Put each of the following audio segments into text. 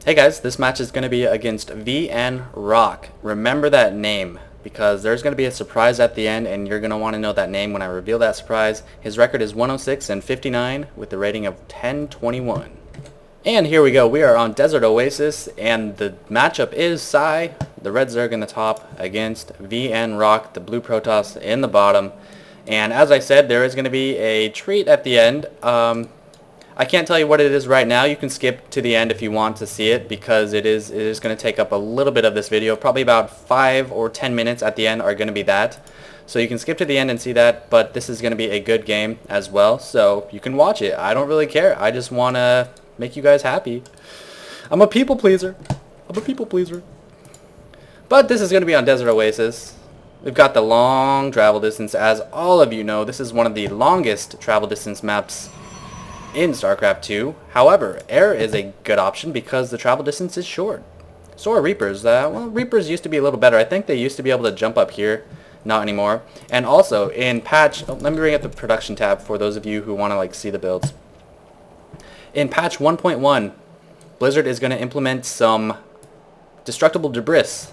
Hey guys, this match is going to be against Vnrock. Remember that name because there's going to be a surprise at the end and you're going to want to know that name when I reveal that surprise. His record is 106-59 with the rating of 1021. And here we go. We are on Desert Oasis and the matchup is Psy, the red Zerg in the top, against Vnrock, the blue Protoss in the bottom. And as I said, there is going to be a treat at the end. I can't tell you what it is right now. You can skip to the end if you want to see it because it is going to take up a little bit of this video. Probably about 5 or 10 minutes at the end are going to be that. So you can skip to the end and see that, but this is going to be a good game as well. So you can watch it. I don't really care. I just want to make you guys happy. I'm a people pleaser. But this is going to be on Desert Oasis. We've got the long travel distance. As all of you know, this is one of the longest travel distance maps in StarCraft 2. However, air is a good option because the travel distance is short. So are Reapers. Well, Reapers used to be a little better. I think they used to be able to jump up here. Not anymore. And also, in patch... let me bring up the production tab for those of you who want to see the builds. In patch 1.1, Blizzard is going to implement some destructible debris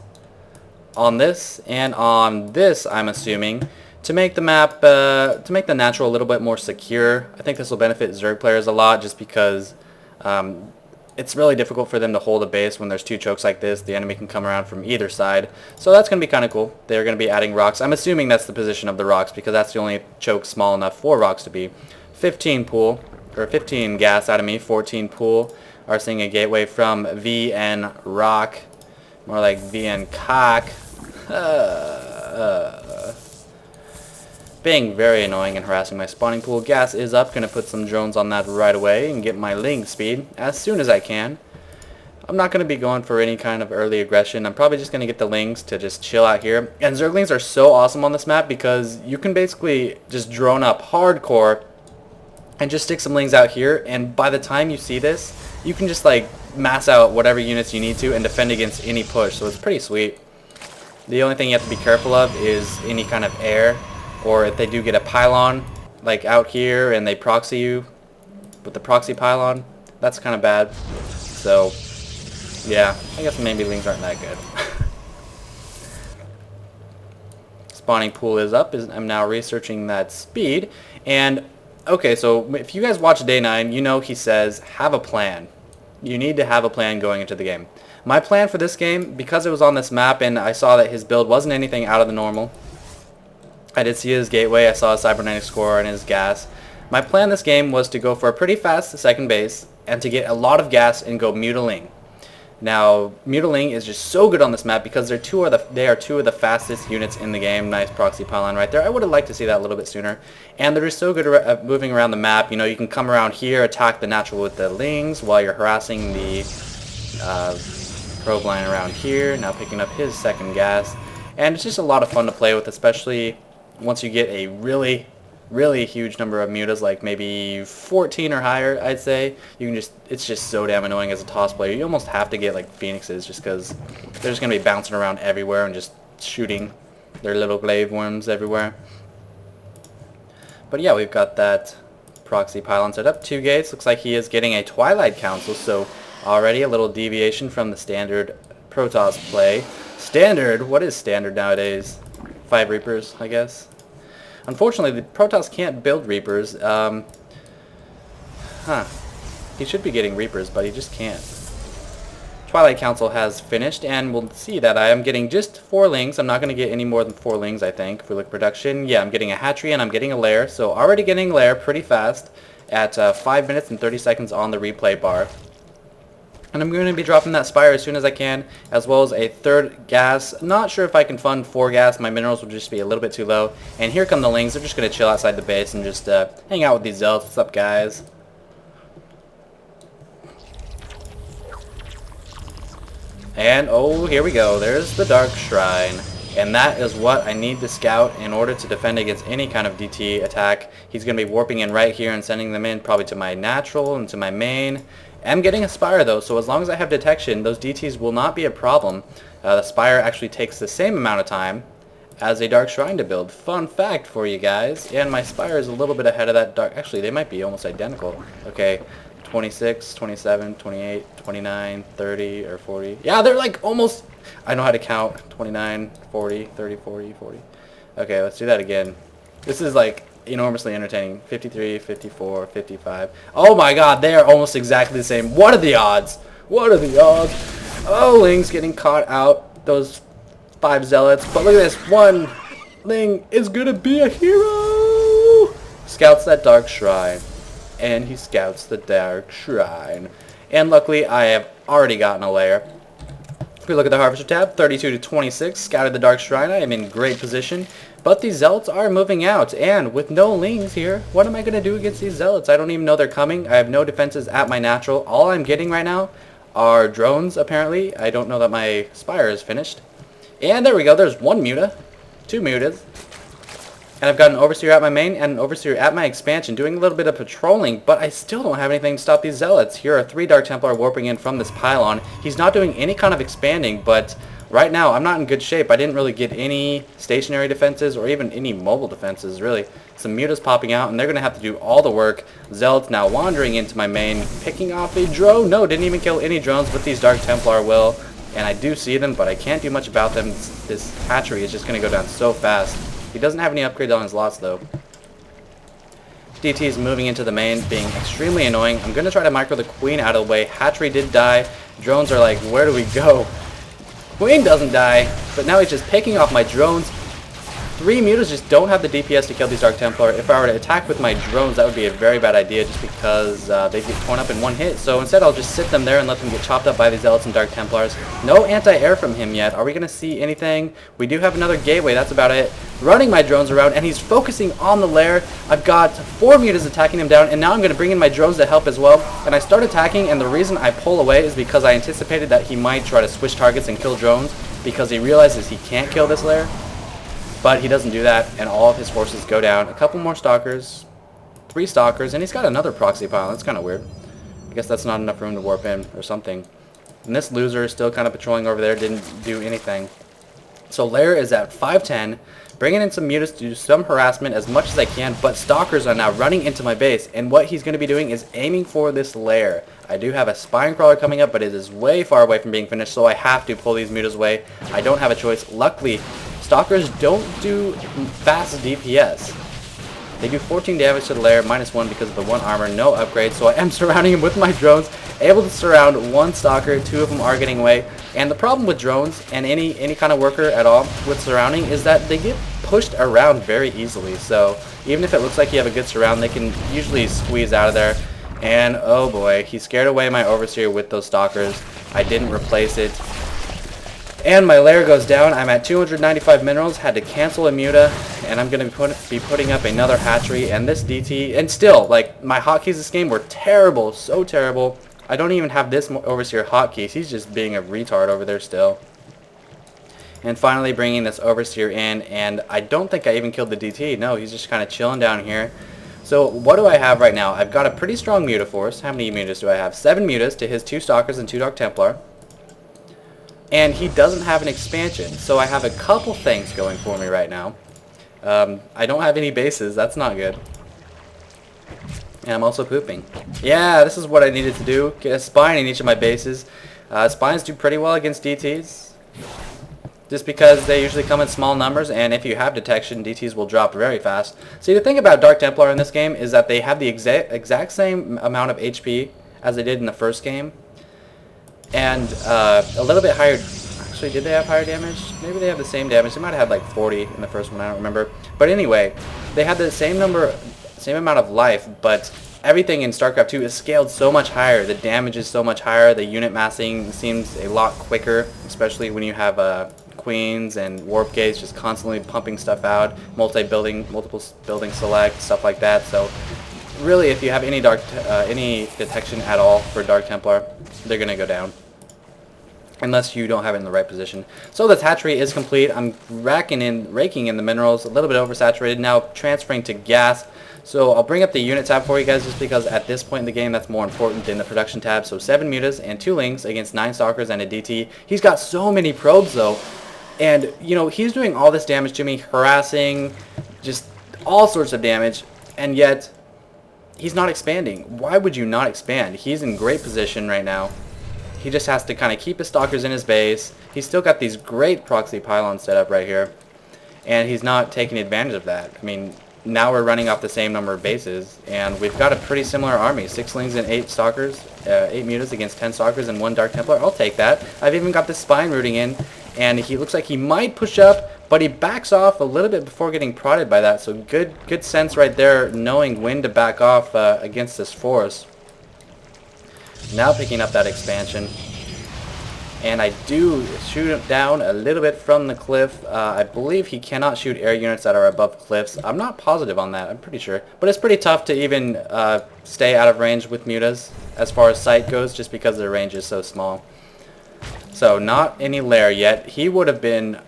on this and on this, I'm assuming, to make the map, to make the natural a little bit more secure. I think this will benefit Zerg players a lot just because it's really difficult for them to hold a base when there's two chokes like this. The enemy can come around from either side. So that's going to be kind of cool. They're going to be adding rocks. I'm assuming that's the position of the rocks because that's the only choke small enough for rocks to be. 15 pool, or 15 gas out of me, 14 pool. Are seeing a gateway from Vnrock. More like Vncock. Being very annoying and harassing my spawning pool. Gas is up. Going to put some drones on that right away and get my ling speed as soon as I can. I'm not going to be going for any kind of early aggression. I'm probably just going to get the lings to just chill out here. And Zerglings are so awesome on this map because you can basically just drone up hardcore and just stick some lings out here. And by the time you see this, you can just mass out whatever units you need to and defend against any push. So it's pretty sweet. The only thing you have to be careful of is any kind of air. Or if they do get a pylon, out here, and they proxy you with the proxy pylon, that's kind of bad. So, yeah, I guess maybe lings aren't that good. Spawning pool is up. I'm now researching that speed. And, okay, so if you guys watch Day 9, you know he says, have a plan. You need to have a plan going into the game. My plan for this game, because it was on this map and I saw that his build wasn't anything out of the normal, I did see his gateway, I saw a cybernetic score and his gas. My plan this game was to go for a pretty fast second base and to get a lot of gas and go Mutiling. Now, Mutiling is just so good on this map because they are two of the fastest units in the game. Nice proxy pylon right there. I would have liked to see that a little bit sooner. And they're just so good at moving around the map. You know, you can come around here, attack the natural with the lings while you're harassing the probe line around here. Now picking up his second gas. And it's just a lot of fun to play with, especially once you get a really huge number of mutas, like maybe 14 or higher, I'd say. You can it's just so damn annoying as a toss player. You almost have to get phoenixes just because they're just going to be bouncing around everywhere and just shooting their little glaive worms everywhere. But yeah, we've got that proxy pylon set up. 2 gates. Looks like he is getting a Twilight Council, so already a little deviation from the standard Protoss play. Standard? What is standard nowadays? 5 Reapers, I guess. Unfortunately, the Protoss can't build Reapers. He should be getting Reapers, but he just can't. Twilight Council has finished, and we'll see that I am getting just 4 lings. I'm not going to get any more than 4 lings, I think, for production. Yeah, I'm getting a hatchery, and I'm getting a lair. So already getting lair pretty fast at 5 minutes and 30 seconds on the replay bar. And I'm going to be dropping that Spire as soon as I can, as well as a 3rd gas. Not sure if I can fund 4 gas. My minerals will just be a little bit too low. And here come the lings. They're just going to chill outside the base and just hang out with these zealots. What's up, guys? And, oh, here we go. There's the Dark Shrine. And that is what I need to scout in order to defend against any kind of DT attack. He's going to be warping in right here and sending them in probably to my natural and to my main. I'm getting a Spire though, so as long as I have detection, those DTs will not be a problem. The Spire actually takes the same amount of time as a Dark Shrine to build. Fun fact for you guys. And my Spire is a little bit ahead of that Dark... Actually, they might be almost identical. Okay, 26, 27, 28, 29, 30, or 40. Yeah, they're like almost... I know how to count. 29, 40, 30, 40, 40. Okay, let's do that again. This is like enormously entertaining. 53, 54, 55. Oh my god, they are almost exactly the same. What are the odds? What are the odds? Oh, Ling's getting caught out. Those 5 zealots. But look at this. One Ling is gonna be a hero. Scouts that dark shrine. And he scouts the dark shrine. And luckily, I have already gotten a lair. If we look at the Harvester tab, 32 to 26, scouted the dark shrine. I am in great position. But these zealots are moving out. And with no Lings here, what am I going to do against these zealots? I don't even know they're coming. I have no defenses at my natural. All I'm getting right now are drones, apparently. I don't know that my spire is finished. And there we go. There's 1 muta. 2 mutas. And I've got an Overseer at my main and an Overseer at my expansion doing a little bit of patrolling, but I still don't have anything to stop these zealots. Here are 3 Dark Templar warping in from this pylon. He's not doing any kind of expanding, but right now I'm not in good shape. I didn't really get any stationary defenses or even any mobile defenses, really. Some mutas popping out, and they're going to have to do all the work. Zealots now wandering into my main, picking off a drone. No, didn't even kill any drones, but these Dark Templar will. And I do see them, but I can't do much about them. This hatchery is just going to go down so fast. He doesn't have any upgrades on his lots, though. DT is moving into the main, being extremely annoying. I'm going to try to micro the Queen out of the way. Hatchery did die. Drones are like, where do we go? Queen doesn't die, but now he's just picking off my drones. 3 mutas just don't have the DPS to kill these Dark Templar. If I were to attack with my drones, that would be a very bad idea just because they'd get torn up in 1 hit. So instead, I'll just sit them there and let them get chopped up by the Zealots and Dark Templars. No anti-air from him yet. Are we going to see anything? We do have another gateway. That's about it. Running my drones around, and he's focusing on the lair. I've got 4 mutas attacking him down, and now I'm going to bring in my drones to help as well. And I start attacking, and the reason I pull away is because I anticipated that he might try to switch targets and kill drones because he realizes he can't kill this lair. But he doesn't do that, and all of his forces go down. A couple more stalkers, 3 stalkers, and he's got another proxy pile. That's kind of weird. I guess that's not enough room to warp in or something. And this loser is still kind of patrolling over there, didn't do anything. So lair is at 510, bringing in some mutas to do some harassment as much as I can, but stalkers are now running into my base, and what he's going to be doing is aiming for this lair. I do have a spine crawler coming up, but it is way far away from being finished, so I have to pull these mutas away. I don't have a choice. Luckily, stalkers don't do fast DPS. They do 14 damage to the lair, -1 because of the 1 armor, no upgrade, so I am surrounding him with my drones, able to surround 1 stalker, 2 of them are getting away. And the problem with drones, and any kind of worker at all with surrounding, is that they get pushed around very easily. So even if it looks like you have a good surround, they can usually squeeze out of there. And oh boy, he scared away my Overseer with those stalkers. I didn't replace it. And my lair goes down. I'm at 295 minerals, had to cancel a muta, and I'm going to be putting up another hatchery. And this DT, and still, like, my hotkeys this game were terrible, so terrible. I don't even have this Overseer hotkeys. He's just being a retard over there still. And finally bringing this Overseer in, and I don't think I even killed the DT. No, he's just kind of chilling down here. So what do I have right now? I've got a pretty strong muta force. How many mutas do I have? 7 mutas to his 2 stalkers and 2 Dark Templar. And he doesn't have an expansion, so I have a couple things going for me right now. I don't have any bases, that's not good. And I'm also pooping. Yeah, this is what I needed to do. Get a spine in each of my bases. Spines do pretty well against DTs. Just because they usually come in small numbers, and if you have detection, DTs will drop very fast. See, the thing about Dark Templar in this game is that they have the exact same amount of HP as they did in the first game. And a little bit higher. Actually, did they have higher damage? Maybe they have the same damage. They might have had like 40 in the first one. I don't remember. But anyway, they had the same amount of life, but everything in StarCraft 2 is scaled so much higher. The damage is so much higher. The unit massing seems a lot quicker, especially when you have queens and warp gates just constantly pumping stuff out, multiple building select, stuff like that. So really, if you have any detection at all for Dark Templar, they're gonna go down unless you don't have it in the right position. So this hatchery is complete. I'm raking in the minerals, a little bit oversaturated, now transferring to gas. So I'll bring up the unit tab for you guys just because at this point in the game that's more important than the production tab. So 7 mutas and 2 lings against 9 stalkers and a DT. He's got so many probes though, and you know, he's doing all this damage to me, harassing, just all sorts of damage, and yet he's not expanding. Why would you not expand? He's in great position right now. He just has to kind of keep his stalkers in his base. He's still got these great proxy pylons set up right here. And he's not taking advantage of that. I mean, now we're running off the same number of bases. And we've got a pretty similar army. 6 Lings and 8 Stalkers. 8 Mutas against 10 Stalkers and 1 Dark Templar. I'll take that. I've even got the Spine rooting in. And he looks like he might push up, but he backs off a little bit before getting prodded by that. So good sense right there, knowing when to back off against this force. Now picking up that expansion. And I do shoot him down a little bit from the cliff. I believe he cannot shoot air units that are above cliffs. I'm not positive on that, I'm pretty sure. But it's pretty tough to even stay out of range with Mutas as far as sight goes, just because their range is so small. So not any lair yet. He would have been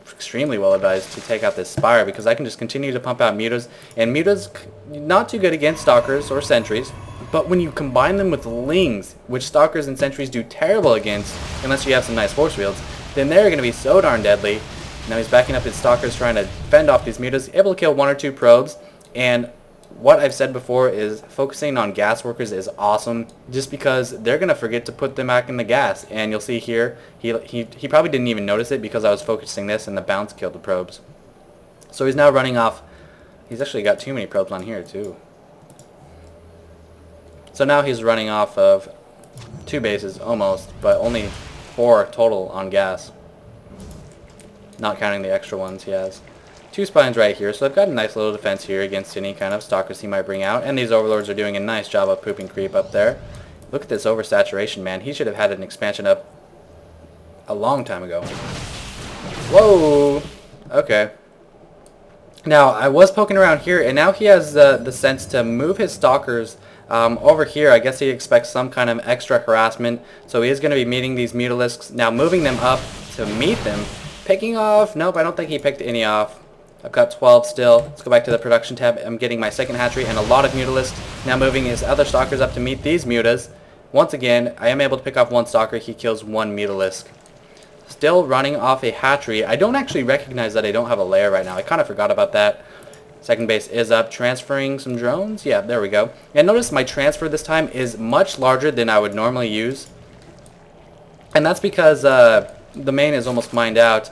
extremely well advised to take out this Spire, because I can just continue to pump out Mutas. And Mutas, not too good against Stalkers or Sentries. But when you combine them with Lings, which Stalkers and Sentries do terrible against, unless you have some nice force fields, then they're going to be so darn deadly. Now he's backing up his Stalkers, trying to fend off these Mutas, able to kill 1 or 2 probes. And what I've said before is focusing on gas workers is awesome, just because they're going to forget to put them back in the gas. And you'll see here, he probably didn't even notice it because I was focusing this, and the bounce killed the probes. So he's now running off. He's actually got too many probes on here too. So now he's running off of 2 bases almost, but only 4 total on gas. Not counting the extra ones he has. 2 spines right here, so I've got a nice little defense here against any kind of stalkers he might bring out. And these overlords are doing a nice job of pooping creep up there. Look at this oversaturation, man. He should have had an expansion up a long time ago. Whoa! Okay. Now, I was poking around here, and now he has the sense to move his stalkers over here. I guess he expects some kind of extra harassment, so he is going to be meeting these Mutalisks. Now moving them up to meet them. Picking off, nope, I don't think he picked any off. I've got 12 still. Let's go back to the production tab. I'm getting my second hatchery and a lot of Mutalisks. Now moving his other Stalkers up to meet these Mutas. Once again, I am able to pick off 1 Stalker. He kills 1 Mutalisk. Still running off a hatchery. I don't actually recognize that I don't have a lair right now. I kind of forgot about that. Second base is up. Transferring some drones. Yeah, there we go. And notice my transfer this time is much larger than I would normally use. And that's because the main is almost mined out.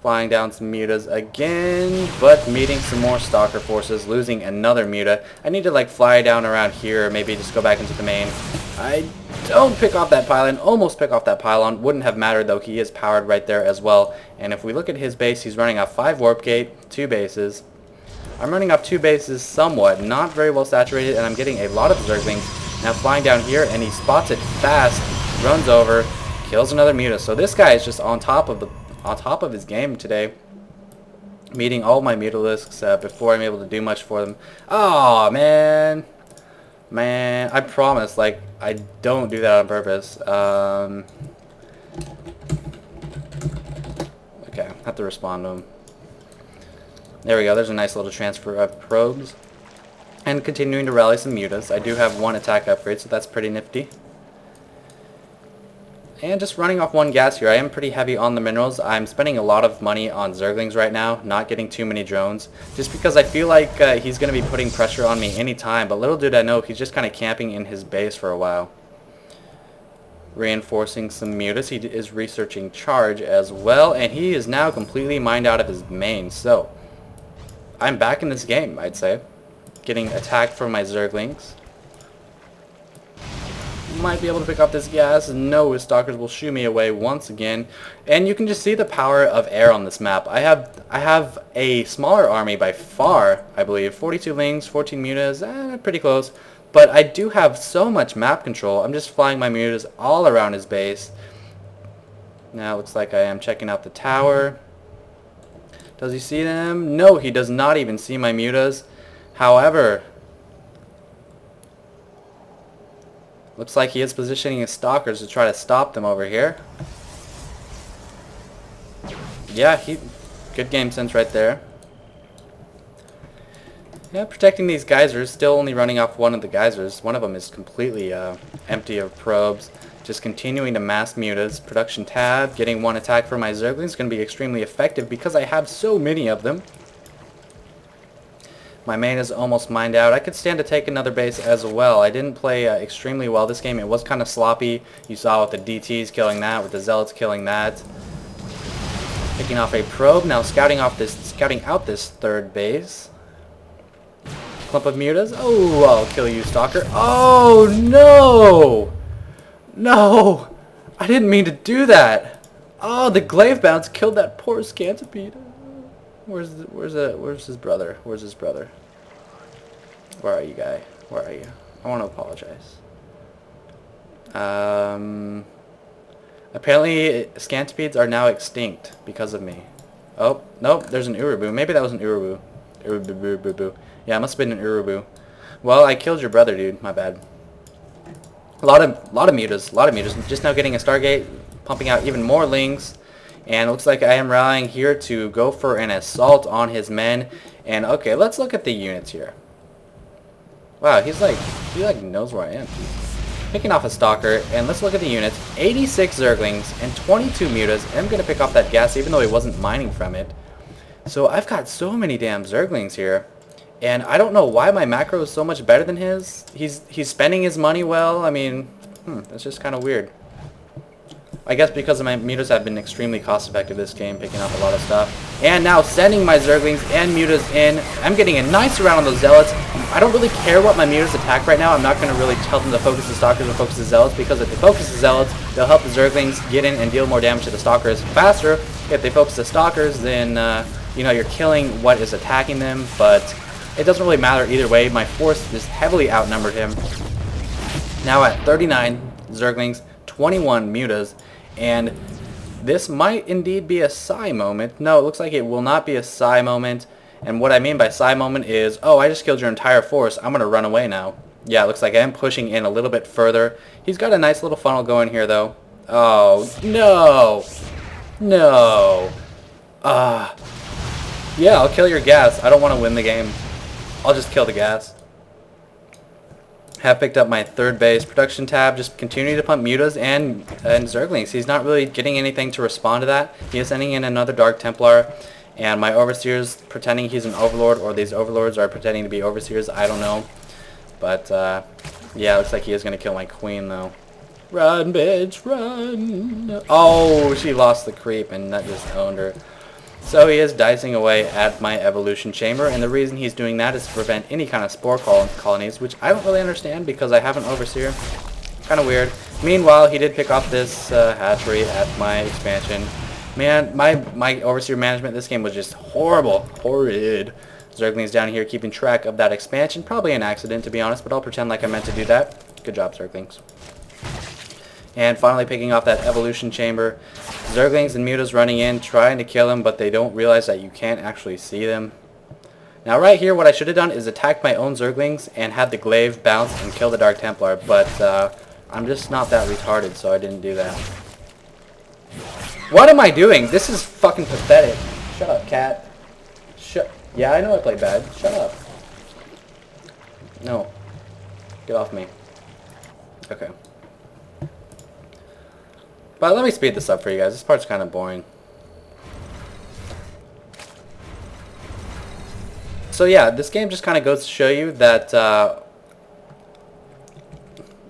Flying down some Mutas again, but meeting some more Stalker forces, losing another Muta. I need to like fly down around here, or maybe just go back into the main. I don't pick off that pylon, almost pick off that pylon. Wouldn't have mattered though, he is powered right there as well. And if we look at his base, he's running off 5 warp gate, 2 bases. I'm running off 2 bases somewhat, not very well saturated, and I'm getting a lot of Zerglings. Now flying down here, and he spots it fast, runs over, kills another Muta. So this guy is just on top of his game today. Meeting all my Mutalisks before I'm able to do much for them. Oh man. Man, I promise, like, I don't do that on purpose. Okay, I have to respond to him. There we go, there's a nice little transfer of probes. And continuing to rally some Mutas. I do have 1 attack upgrade, so that's pretty nifty. And just running off 1 gas here. I am pretty heavy on the minerals. I'm spending a lot of money on Zerglings right now, not getting too many drones, just because I feel like he's going to be putting pressure on me anytime, but little did I know he's just kind of camping in his base for a while. Reinforcing some Mutas. He is researching charge as well, and he is now completely mined out of his main, so I'm back in this game, I'd say. Getting attacked from my Zerglings. Might be able to pick up this gas. No, his Stalkers will shoo me away once again. And you can just see the power of air on this map. I have a smaller army by far, I believe. 42 Lings, 14 Mutas, pretty close. But I do have so much map control. I'm just flying my Mutas all around his base. Now it looks like I am checking out the tower. Does he see them? No, he does not even see my Mutas. However, looks like he is positioning his Stalkers to try to stop them over here. Yeah, good game sense right there. Yeah, protecting these geysers, still only running off 1 of the geysers. One of them is completely empty of probes. Just continuing to mass Mutas. Production tab, getting 1 attack for my Zerglings is going to be extremely effective because I have so many of them. My main is almost mined out. I could stand to take another base as well. I didn't play extremely well this game. It was kind of sloppy. You saw with the DTs killing that, with the Zealots killing that. Picking off a probe. Now scouting out this third base. Clump of mutas. Oh, I'll kill you, Stalker. Oh, no! No! I didn't mean to do that. Oh, the glaive bounce killed that poor Scantipede. Where's his brother? Where's his brother? Where are you, guy? Where are you? I want to apologize. Apparently, Scantipedes are now extinct because of me. Oh, nope, there's an Urubu. Maybe that was an Urubu. Urubu. Yeah, it must have been an Urubu. Well, I killed your brother, dude. My bad. A lot of mutas. Just now getting a Stargate, pumping out even more lings. And it looks like I am rallying here to go for an assault on his men. And okay, let's look at the units here. Wow, he knows where I am. Picking off a Stalker, and let's look at the units. 86 Zerglings and 22 mutas. And I'm going to pick off that gas even though he wasn't mining from it. So I've got so many damn Zerglings here. And I don't know why my macro is so much better than his. He's spending his money well. I mean, that's just kind of weird. I guess because of my mutas have been extremely cost effective this game, picking up a lot of stuff. And now sending my Zerglings and mutas in. I'm getting a nice round on those Zealots. I don't really care what my mutas attack right now. I'm not going to really tell them to focus the Stalkers or focus the Zealots, because if they focus the Zealots, they'll help the Zerglings get in and deal more damage to the Stalkers faster. If they focus the Stalkers, then you know, you're killing what is attacking them, but it doesn't really matter either way. My force just heavily outnumbered him. Now at 39 Zerglings, 21 mutas, and this might indeed be a Psy moment. No, it looks like it will not be a Psy moment. And what I mean by Psy moment is, oh, I just killed your entire force. I'm going to run away now. Yeah, it looks like I am pushing in a little bit further. He's got a nice little funnel going here, though. Oh, no. No. Yeah, I'll kill your gas. I don't want to win the game. I'll just kill the gas. Have picked up my third base. Production tab, just continue to pump mutas and Zerglings. He's not really getting anything to respond to that. He is sending in another Dark Templar. And my Overseer's pretending he's an Overlord, or these Overlords are pretending to be Overseers. I don't know. But, yeah, looks like he is going to kill my Queen, though. Run, bitch, run. Oh, she lost the creep, and that just owned her. So he is dicing away at my evolution chamber, and the reason he's doing that is to prevent any kind of spore colonies, which I don't really understand because I have an Overseer. Kind of weird. Meanwhile, he did pick off this hatchery at my expansion. Man, my Overseer management this game was just horrible. Horrid. Zerglings down here keeping track of that expansion. Probably an accident, to be honest, but I'll pretend like I meant to do that. Good job, Zerglings. And finally picking off that evolution chamber. Zerglings and mutas running in, trying to kill him, but they don't realize that you can't actually see them. Now right here, what I should have done is attack my own Zerglings and had the glaive bounce and kill the Dark Templar, but I'm just not that retarded, so I didn't do that. What am I doing? This is fucking pathetic. Shut up, cat. Yeah, I know I played bad. Shut up. No. Get off me. Okay. But let me speed this up for you guys. This part's kind of boring. So yeah, this game just kind of goes to show you that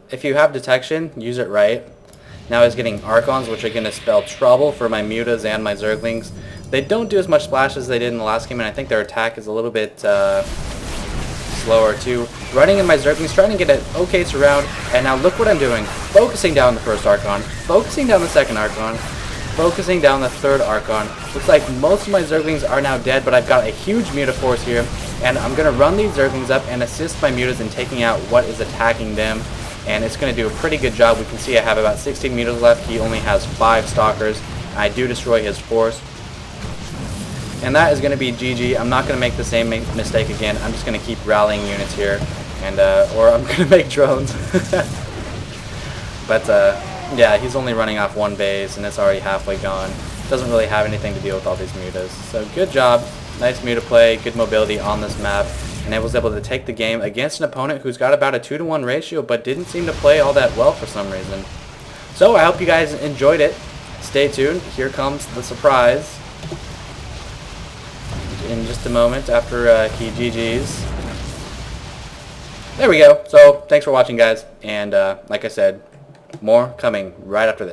if you have detection, use it right. Now he's getting Archons, which are going to spell trouble for my mutas and my Zerglings. They don't do as much splash as they did in the last game, and I think their attack is a little bit slower too. Running in my Zerglings, trying to get an okay surround, and now look what I'm doing. Focusing down the first Archon, focusing down the second Archon, focusing down the third Archon. Looks like most of my Zerglings are now dead, but I've got a huge muta force here, and I'm going to run these Zerglings up and assist my mutas in taking out what is attacking them. And it's going to do a pretty good job. We can see I have about 16 mutas left. He only has 5 Stalkers. I do destroy his force. And that is going to be GG. I'm not going to make the same mistake again. I'm just going to keep rallying units here. And, or I'm going to make drones. But, yeah, he's only running off one base, and it's already halfway gone. Doesn't really have anything to deal with all these mutas. So, good job. Nice muta play. Good mobility on this map. And I was able to take the game against an opponent who's got about a 2-to-1 ratio, but didn't seem to play all that well for some reason. So I hope you guys enjoyed it. Stay tuned. Here comes the surprise. in just a moment after he GG's. There we go. So thanks for watching, guys, and like I said, more coming right after this.